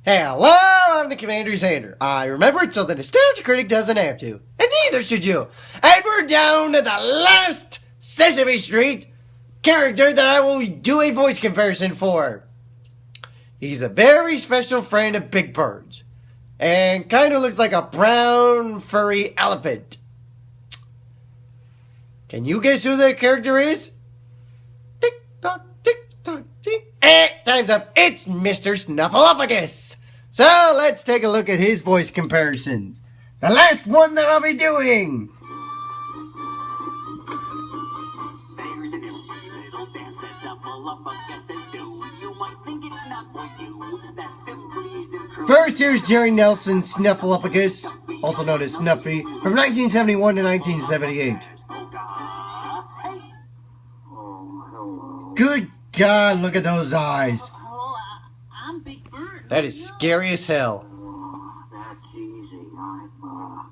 Hello, I'm the CommanderZander. I remembered so the Nostalgia Critic doesn't have to. And neither should you. And we're down to the last Sesame Street character that I will do a voice comparison for. He's a very special friend of Big Bird's. And kind of looks like a brown, furry elephant. Can you guess who that character is? Tick-tock, tick-tock, tick. Time's up. It's Mr. Snuffleupagus. So let's take a look at his voice comparisons. The last one that I'll be doing. There's a new little dance that Snuffleupagus do. You might think it's not for you. That simply isn't true. First, here's Jerry Nelson's Snuffleupagus, also known as Snuffy, from 1971 to 1978. Good God, look at those eyes. I'm Big Bird. That is scary as hell. That's easy.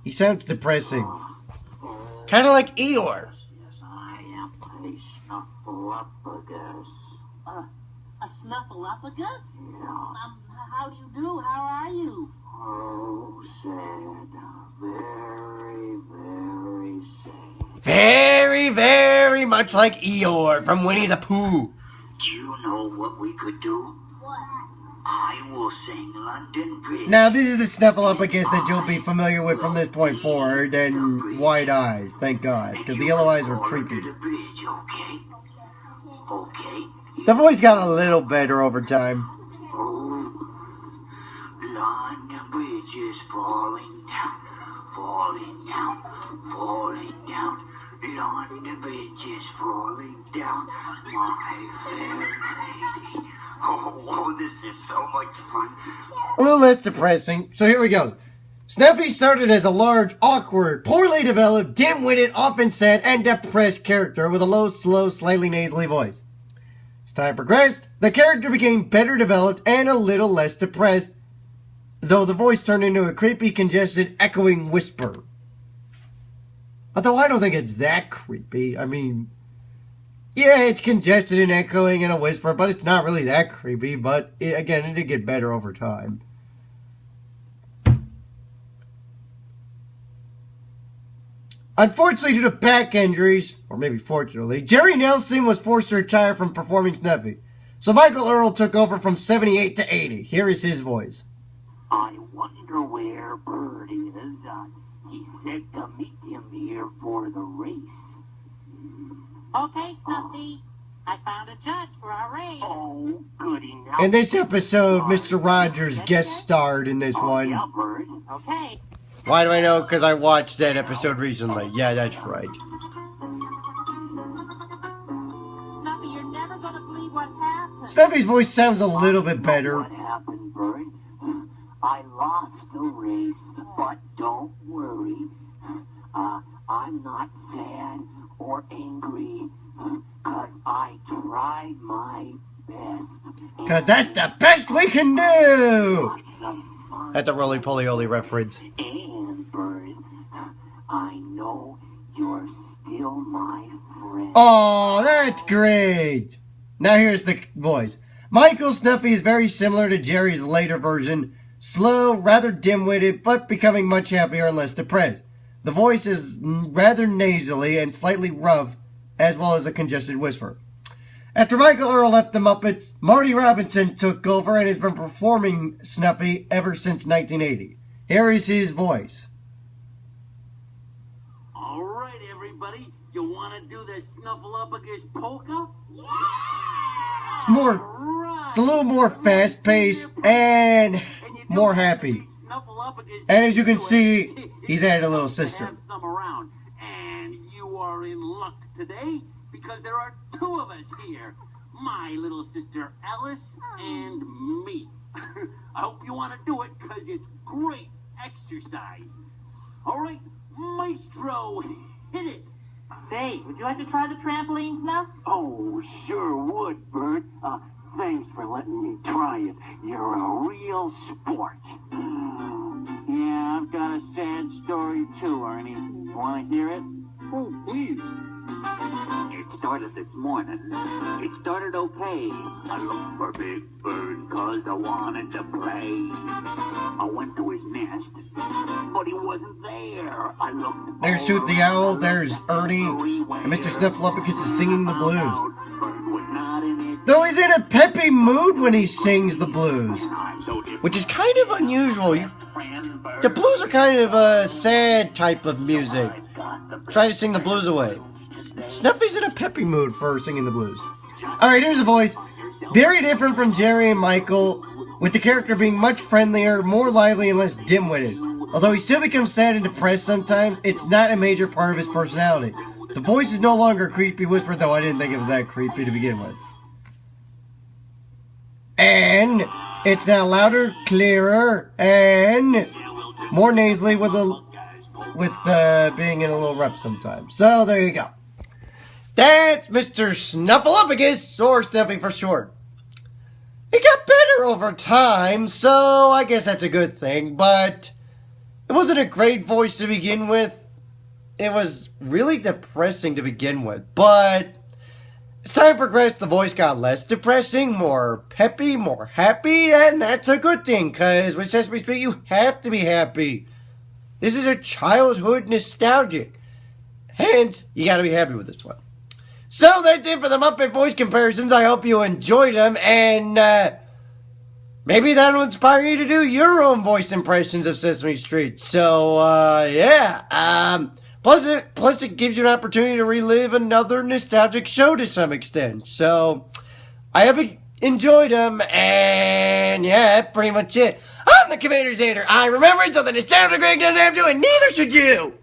He sounds depressing. Kind of like Eeyore. Yes, I am a Snuffleupagus. A Snuffleupagus? Yeah. How do you do? How are you? Oh, sad. Very, very sad. Very, very much like Eeyore from Winnie the Pooh. Do you know what we could do? What? I will sing London Bridge. Now, this is the Snuffleupagus that you'll be familiar with from this point forward, and white eyes, thank God, because the yellow eyes were creepy. The bridge, okay? Okay. The voice got a little better over time. Oh, London Bridge is falling down, falling down, falling down. London Bridge is falling down, my fair lady. Oh, this is so much fun. A little less depressing, so here we go. Snuffy started as a large, awkward, poorly developed, dim-witted, often sad, and depressed character with a low, slow, slightly nasally voice. As time progressed, the character became better developed and a little less depressed, though the voice turned into a creepy, congested, echoing whisper. Although I don't think it's that creepy. I mean, yeah, it's congested and echoing and a whisper, but it's not really that creepy. But, again, it did get better over time. Unfortunately, due to back injuries, or maybe fortunately, Jerry Nelson was forced to retire from performing Snuffy. So Michael Earl took over from 78 to 80. Here is his voice. I wonder where Bird is. He said to meet him here for the race. Okay, Snuffy. I found a judge for our race. Oh, good enough. In this episode, Mr. Rogers guest starred in this one. Yeah, Bird. Okay. Why do I know? Because I watched that episode recently. Yeah, that's right. Snuffy, you're never going to believe what happened. Snuffy's voice sounds a little bit better. What happened, Bird? I lost the race, but don't worry. I'm not sad or angry, because I tried my best. Because that's the best we can do! Lots of fun. That's a roly-poly-oly reference. And, Bird, I know you're still my friend. Oh, that's great! Now here's the voice. Michael Snuffy is very similar to Jerry's later version. Slow, rather dim-witted, but becoming much happier and less depressed. The voice is rather nasally and slightly rough, as well as a congested whisper. After Michael Earl left the Muppets, Marty Robinson took over and has been performing Snuffy ever since 1980. Here is his voice. All right, everybody. You want to do the Snuffleupagus polka? It's a little more fast-paced and more happy. And as you can see, he's added a little sister. Have some around. And you are in luck today because there are two of us here. My little sister Alice and me. I hope you want to do it because it's great exercise. All right, Maestro, hit it. Say, would you like to try the trampoline, Snuff? Oh, sure would, Bert. Thanks for letting me try it. You're a real sport. Yeah, I've got a sad story too, Ernie. Want to hear it? Oh, please. It started this morning. It started okay. I looked for Big Bird 'cause I wanted to play. I went to his nest, but he wasn't there. I looked. There's Shoot the Owl, there's Ernie, and Mr. Snuffleupagus is singing the blues. Bird was not in it. Though he's in a peppy mood when he sings the blues, I'm so different. which is kind of unusual. Friend Bird. The blues are kind of a sad type of music. I've got the Try to sing the blues away. Snuffy's in a peppy mood for singing the blues. Alright, here's a voice. Very different from Jerry and Michael, with the character being much friendlier, more lively, and less dim-witted. Although he still becomes sad and depressed sometimes, it's not a major part of his personality. The voice is no longer a creepy whisper, though I didn't think it was that creepy to begin with. And it's now louder, clearer, and more nasally with being in a little rep sometimes. So there you go. That's Mr. Snuffleupagus, or Snuffy for short. It got better over time, so I guess that's a good thing, but it wasn't a great voice to begin with. It was really depressing to begin with, but as time progressed, the voice got less depressing, more peppy, more happy, and that's a good thing, because with Sesame Street, you have to be happy. This is a childhood nostalgic. Hence, you gotta be happy with this one. So that's it for the Muppet Voice Comparisons. I hope you enjoyed them, and maybe that'll inspire you to do your own voice impressions of Sesame Street. So, yeah. Plus it gives you an opportunity to relive another nostalgic show to some extent. So, I hope you enjoyed them, and yeah, that's pretty much it. I'm the CommanderZander. I remember it's on the nostalgic Greg doesn't have to, and neither should you.